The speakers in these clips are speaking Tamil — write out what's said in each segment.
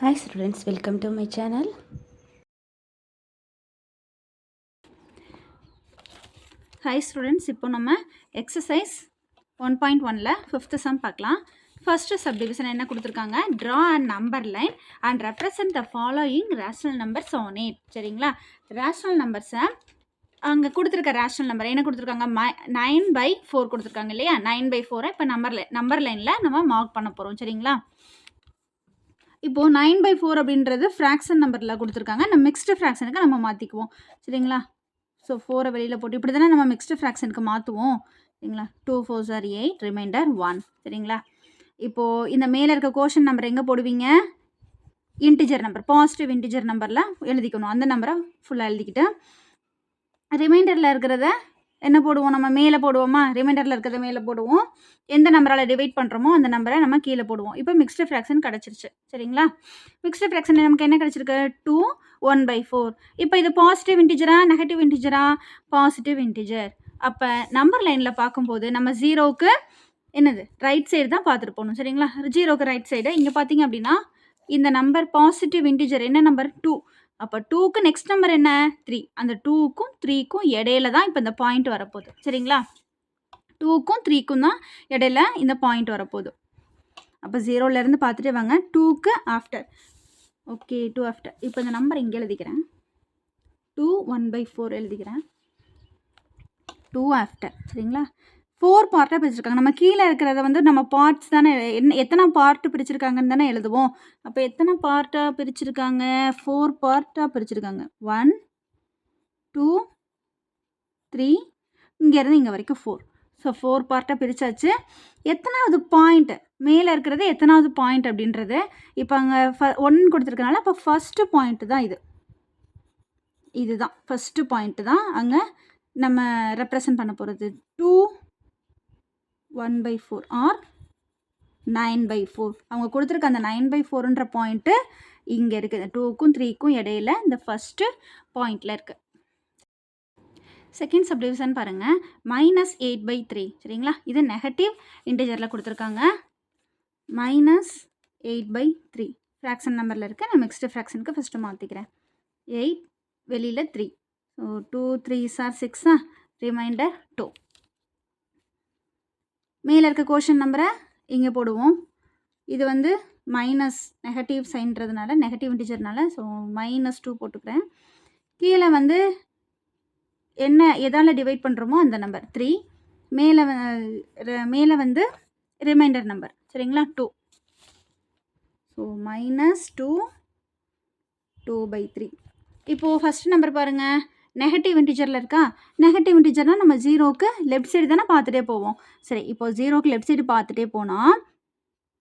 Hi students, welcome to my channel. Hi students, இப்போ நம்ம exercise 1.1ல 5th sum பார்க்கலாம். First subdivision என்ன கொடுத்துருக்காங்க, draw a number line and represent the following rational numbers on it. சரிங்களா, rational numbers-ஐ அங்கே கொடுத்துருக்க ரேஷனல் நம்பர் என்ன கொடுத்துருக்காங்க, 9/4 கொடுத்துருக்காங்க இல்லையா. 9/4 இப்போ நம்பர் லைனில் நம்ம மார்க் பண்ண போகிறோம். சரிங்களா, இப்போது 9/4 அப்படின்றது ஃப்ராக்ஷன் நம்பரில் கொடுத்துருக்காங்க. நம்ம மிக்ஸ்டு ஃப்ராக்ஷனுக்கு நம்ம மாற்றிக்குவோம். சரிங்களா, ஸோ 4 வெளியில் போட்டு இப்படி தானே நம்ம மிக்ஸ்டு ஃப்ராக்ஷனுக்கு மாற்றுவோம். சரிங்களா, 2 4s are 8, ரிமைண்டர் 1. சரிங்களா, இப்போது இந்த மேலே இருக்க கோஷன் நம்பர் எங்கே போடுவீங்க, இன்டிஜர் நம்பர், பாசிட்டிவ் இன்டிஜர் நம்பரில் எழுதிக்கணும். அந்த நம்பரை ஃபுல்லாக எழுதிக்கிட்டு ரிமைண்டரில் இருக்கிறத என்ன போடுவோம், நம்ம மேலே போடுவோமா, ரிமைண்டரில் இருக்கிறத மேலே போடுவோம். எந்த நம்பரால் டிவைட் பண்ணுறோமோ அந்த நம்பரை நம்ம கீழே போடுவோம். இப்போ மிக்ஸ்டு ஃப்ராக்ஷன் கிடச்சிருச்சு. சரிங்களா, மிக்ஸ்டு ஃப்ராக்ஷன் நமக்கு என்ன கிடச்சிருக்கு, 2 1/4. இப்போ இது பாசிட்டிவ் இன்டிஜரா நெகட்டிவ் இன்டிஜரா, பாசிட்டிவ் இன்டிஜர். அப்போ நம்பர் லைனில் பார்க்கும்போது நம்ம ஜீரோவுக்கு என்னது ரைட் சைடு தான் பார்த்துட்டு போகணும். சரிங்களா, ஜீரோக்கு ரைட் சைடு. இங்கே பார்த்தீங்க அப்படின்னா இந்த நம்பர் பாசிட்டிவ் இன்டிஜர் என்ன நம்பர், 2. அப்போ 2க்கு நெக்ஸ்ட் நம்பர் என்ன, 3. அந்த 2க்கும் 3க்கும் இடையில தான் இப்போ இந்த பாயிண்ட் வரப்போகுது. சரிங்களா, 2க்கும் 3க்கும் தான் இடையில இந்த பாயிண்ட் வரப்போகுது. அப்போ 0லேருந்து பார்த்துட்டு வாங்க, 2க்கு ஆஃப்டர். Okay, 2 after. இப்போ இந்த நம்பர் இங்கே எழுதிக்கிறேன், 2 1/4 எழுதிக்கிறேன், 2 ஆஃப்டர். சரிங்களா, 4 பார்ட்டாக பிரிச்சிருக்காங்க. நம்ம கீழே இருக்கிறத வந்து நம்ம பார்ட்ஸ் தானே, எத்தனை பார்ட்டு பிரிச்சிருக்காங்கன்னு தானே எழுதுவோம். அப்போ எத்தனை பார்ட்டாக பிரிச்சிருக்காங்க, 4 பார்ட்டாக பிரிச்சிருக்காங்க. 1 2 3, இங்கேருந்து இங்கே வரைக்கும் 4. ஸோ 4 பார்ட்டாக பிரித்தாச்சு. எத்தனாவது பாயிண்ட் மேலே இருக்கிறது, எத்தனாவது பாயிண்ட் அப்படின்றது இப்போ அங்கே 1 கொடுத்துருக்கனால அப்போ ஃபஸ்ட்டு பாயிண்ட்டு தான் இது. இதுதான் ஃபஸ்ட்டு பாயிண்ட்டு தான் அங்கே நம்ம ரெப்ரசன்ட் பண்ண போகிறது. 2 1/4 ஆர் 9/4. அவங்க கொடுத்துருக்க அந்த 9/4ன்ற பாயிண்ட்டு இங்கே இருக்குது. 2க்கும் 3க்கும் இடையில இந்த ஃபஸ்ட்டு பாயிண்டில் இருக்குது. செகண்ட் சப்டிவிஷன் பாருங்கள், -8/3. சரிங்களா, இது நெகட்டிவ் இன்டிஜரில் கொடுத்துருக்காங்க. -8/3 ஃப்ராக்ஷன் நம்பரில் இருக்குது. நான் மிக்ஸ்டு ஃப்ராக்ஷனுக்கு ஃபஸ்ட்டு மாற்றிக்கிறேன். 8 வெளியில் 3. So 2 3s are 6, remainder 2. மேலே இருக்க கோஷன் நம்பரை இங்கே போடுவோம். இது வந்து மைனஸ் நெகட்டிவ் சைன்றதுனால, நெகட்டிவ் இன்டிஜர்னால, ஸோ -2 போட்டுக்கிறேன். கீழே வந்து என்ன எதால் டிவைட் பண்ணுறோமோ அந்த நம்பர் 3. மேலே வந்து ரிமைண்டர் நம்பர். சரிங்களா, 2. ஸோ -2 2/3. இப்போது ஃபஸ்ட் நம்பர் பாருங்கள், நெகட்டிவ் இன்டிஜரில் இருக்கா. நெகட்டிவ் இன்டிஜர்னால் நம்ம ஜீரோவுக்கு லெஃப்ட் சைடு தானே பார்த்துட்டே போவோம். சரி, இப்போது ஜீரோவுக்கு லெஃப்ட் சைடு பார்த்துட்டே போனால்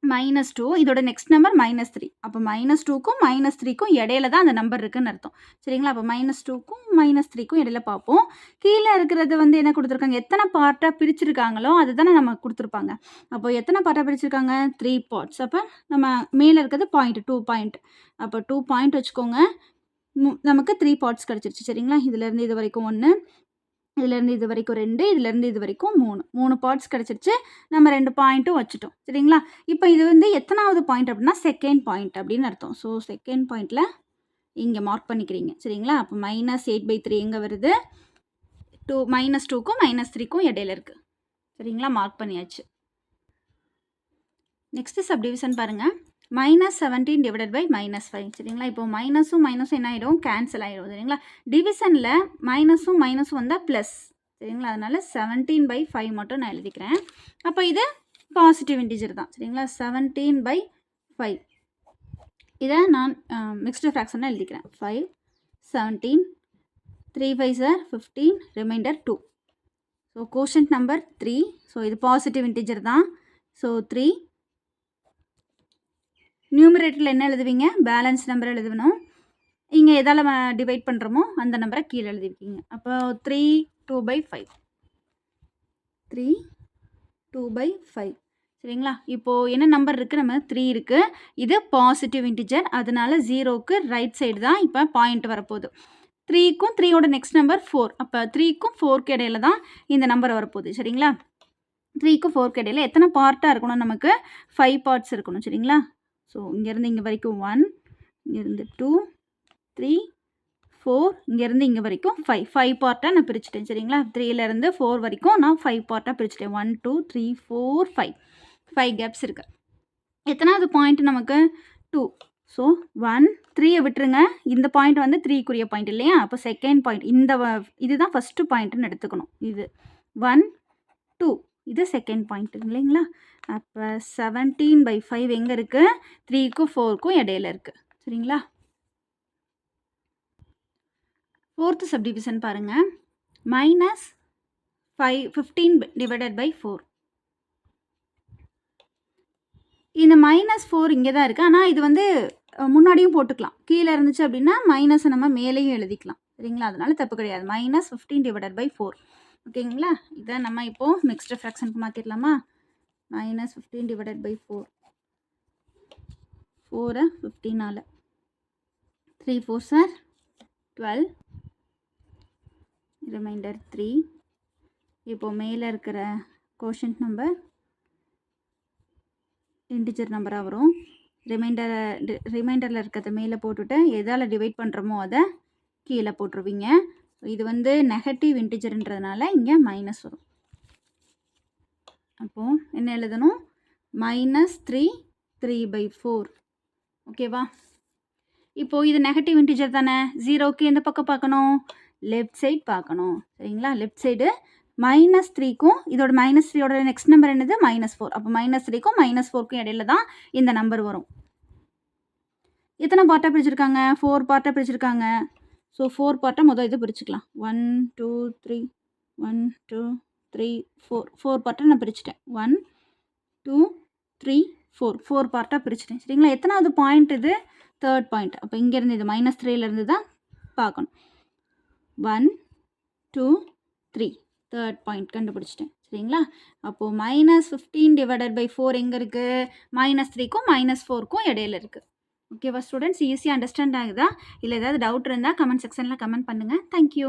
-2, இதோட நெக்ஸ்ட் நம்பர் -3. அப்போ -2க்கும் -3க்கும் இடையில தான் அந்த நம்பர் இருக்குதுன்னு அர்த்தம். சரிங்களா, அப்போ -2க்கும் -3க்கும் இடையில பார்ப்போம். கீழே இருக்கிறது வந்து என்ன கொடுத்துருக்காங்க, எத்தனை பார்ட்டாக பிரிச்சிருக்காங்களோ அதுதானே நம்ம கொடுத்துருப்பாங்க. அப்போ எத்தனை பார்ட்டாக பிரிச்சிருக்காங்க, 3 பார்ட்ஸ். அப்போ நம்ம மேலே இருக்கிறது பாயிண்ட் 2 பாயிண்ட். அப்போ 2 பாயிண்ட் வச்சுக்கோங்க. நமக்கு 3 பார்ட்ஸ் கிடச்சிருச்சு. சரிங்களா, இதுலேருந்து இது வரைக்கும் 1, இதுலேருந்து இது வரைக்கும் 2, இதுலேருந்து இது வரைக்கும் 3 பார்ட்ஸ் கிடச்சிருச்சு. நம்ம 2 பாயிண்ட்டும் வச்சுட்டோம். சரிங்களா, இப்போ இது வந்து எத்தனாவது பாயிண்ட் அப்படின்னா செகண்ட் பாயிண்ட் அப்படின்னு அர்த்தம். ஸோ செகண்ட் பாயிண்டில் இங்கே மார்க் பண்ணிக்கிறீங்க. சரிங்களா, அப்போ -8/3 எங்கே வருது, -2க்கும் -3க்கும் இடையில இருக்குது. சரிங்களா, மார்க் பண்ணியாச்சு. நெக்ஸ்ட்டு சப்டிவிஷன் பாருங்கள், -17 / -5. சரிங்களா, இப்போ மைனஸும் என்ன ஆகிடும், கேன்சல் ஆகிடும். சரிங்களா, டிவிஷனில் மைனஸும் வந்தால் ப்ளஸ். சரிங்களா, அதனால் 17/5 மட்டும் நான் எழுதிக்கிறேன். அப்போ இது பாசிட்டிவ் இன்டிஜர் தான். சரிங்களா, 17/5 இதை நான் மிக்ஸ்டு ஃப்ராக்ஷனாக எழுதிக்கிறேன். 5 17 3 5s are 15, remainder 2. So quotient number 3. So இது பாசிட்டிவ் இன்டிஜர் தான். ஸோ 3. நியூமரேட்டரில் என்ன எழுதுவீங்க, பேலன்ஸ் நம்பர் எழுதணும். இங்கே எதால் டிவைட் பண்ணுறோமோ அந்த நம்பரை கீழே எழுதிருக்கீங்க. அப்போ 3 2/5. 3 2/5. சரிங்களா, இப்போது என்ன நம்பர் இருக்குது, நம்ம 3 இருக்குது. இது பாசிட்டிவ் இன்டிஜர், அதனால ஜீரோவுக்கு ரைட் சைடு தான் இப்போ பாயிண்ட் வரப்போகுது. 3க்கும் 3யோட நெக்ஸ்ட் நம்பர் 4. அப்போ 3க்கும் 4க்கு இடையில தான் இந்த நம்பர் வரப்போகுது. சரிங்களா, 3க்கும் 4க்கு இடையில எத்தனை பார்ட்டாக இருக்கணும், நமக்கு 5 பார்ட்ஸ் இருக்கணும். சரிங்களா, ஸோ இங்கேருந்து இங்கே வரைக்கும் 1 இங்கேருந்து 2 3 4 இங்கேருந்து இங்கே வரைக்கும் 5 பார்ட்டாக நான் பிரிச்சுட்டேன் சரிங்களா. 3லேருந்து 4 வரைக்கும் நான் 5 பார்ட்டாக பிரிச்சுட்டேன். 1 2 3 4 5 கேப்ஸ் இருக்குது. எத்தனாவது பாயிண்ட் நமக்கு 2. ஸோ 1 3யை விட்டுருங்க. இந்த பாயிண்ட் வந்து 3க்குரிய பாயிண்ட் இல்லையா. அப்போ செகண்ட் பாயிண்ட் இதுதான் ஃபஸ்ட்டு பாயிண்ட்டுன்னு எடுத்துக்கணும். இது 1 2 இது செகண்ட் பாயிண்ட் இல்லைங்களா. அப்போ 17/5 எங்கே இருக்குது? 3க்கும் 4க்கும் இடையில இருக்குது சரிங்களா. 4th சப்டிவிஷன் பாருங்கள். -15/4. இந்த -4 இங்கே தான் இருக்குது. ஆனால் இது வந்து முன்னாடியும் போட்டுக்கலாம். கீழே இருந்துச்சு அப்படின்னா மைனஸை நம்ம மேலேயும் எழுதிக்கலாம் சரிங்களா. அதனால தப்பு கிடையாது. -15/4 ஓகேங்களா. இதை நம்ம இப்போது மிக்ஸ்டு ஃப்ராக்ஷனுக்கு மாற்றிடலாமா. -15/4 4 15 3 4 12 ரிமைண்டர் 3. இப்போது மேலே இருக்கிற கோஷன்ட் நம்பர் இன்டிஜர் நம்பராக வரும். ரிமைண்டரில் இருக்கிறத மேலே போட்டுட்டு எதால் டிவைட் பண்ணுறோமோ அதை கீழே போட்டுருவீங்க. இது வந்து நெகட்டிவ் இன்டிஜர்ன்றதுனால இங்கே மைனஸ் வரும். அப்போது என்ன எழுதணும்? -3 3/4 ஓகேவா. இப்போது இது நெகட்டிவ் இன்டிஜர் தானே. 0க்கு எந்த பக்கம் பார்க்கணும்? லெஃப்ட் சைடு பார்க்கணும் சரிங்களா. லெஃப்ட் சைடு -3க்கும் இதோட -3யோட நெக்ஸ்ட் நம்பர் என்னது? -4. அப்போ -3க்கும் -4க்கும் இடையில தான் இந்த நம்பர் வரும். எத்தனை பார்ட்டாக பிரிச்சுருக்காங்க? 4 பார்ட்டாக பிரிச்சுருக்காங்க. ஸோ 4 பார்ட்டாக மொதல் இது பிரிச்சுக்கலாம். 1 2 3 1 2 3 4 பார்ட்டாக நான் பிரிச்சுட்டேன். 1 2 3 4 பார்ட்டாக பிரிச்சுட்டேன் சரிங்களா. எத்தனாவது பாயிண்ட் இது? 3rd point. அப்போ இங்கேருந்து இது -3லேருந்து தான் பார்க்கணும். 1 2 3 3rd பாயிண்ட் கண்டுபிடிச்சிட்டேன் சரிங்களா. அப்போது -15/4 எங்கே இருக்குது? -3க்கும் -4க்கும் இடையில இருக்குது. ஓகேவா ஸ்டூடெண்ட்ஸ்? ஈஸியாக அண்டர்ஸ்டாண்ட் ஆகுதா? இல்லை ஏதாவது டவுட் இருந்தால் கமெண்ட் செக்ஷனில் கமெண்ட் பண்ணுங்கள். தேங்க்யூ.